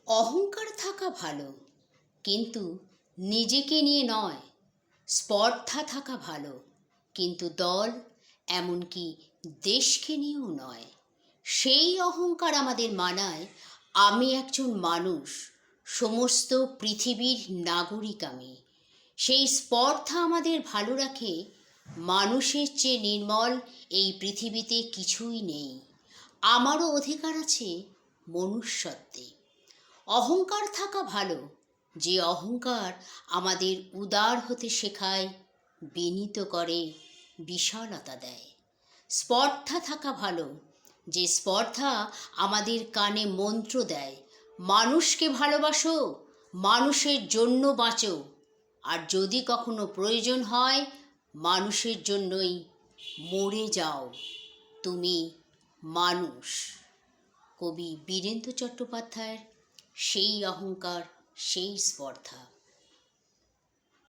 অহংকার থাকা ভালো, কিন্তু নিজেকে নিয়ে নয়। স্পর্ধা থাকা ভালো, কিন্তু দল এমনকি দেশকে নিয়েও নয়। সেই অহংকার আমাদের মানায় আমি একজন মানুষ, সমস্ত পৃথিবীর নাগরিক আমি। সেই স্পর্ধা আমাদের ভালো রাখে, মানুষের চেয়ে নির্মল এই পৃথিবীতে কিছুই নেই। আমারও অধিকার আছে মনুষ্যত্বে। অহংকার থাকা ভালো, যে অহংকার আমাদের উদার হতে শেখায়, বিনীত করে, বিশালতা দেয়। স্পর্ধা থাকা ভালো, যে স্পর্ধা আমাদের কানে মন্ত্র দেয়, মানুষকে ভালোবাসো, মানুষের জন্য বাঁচো, আর যদি কখনো প্রয়োজন হয় মানুষের জন্যই মরে যাও, তুমি মানুষ। কবি বীরেন্দ্র চট্টোপাধ্যায়ের সেই অহংকার, সেই স্পর্ধা।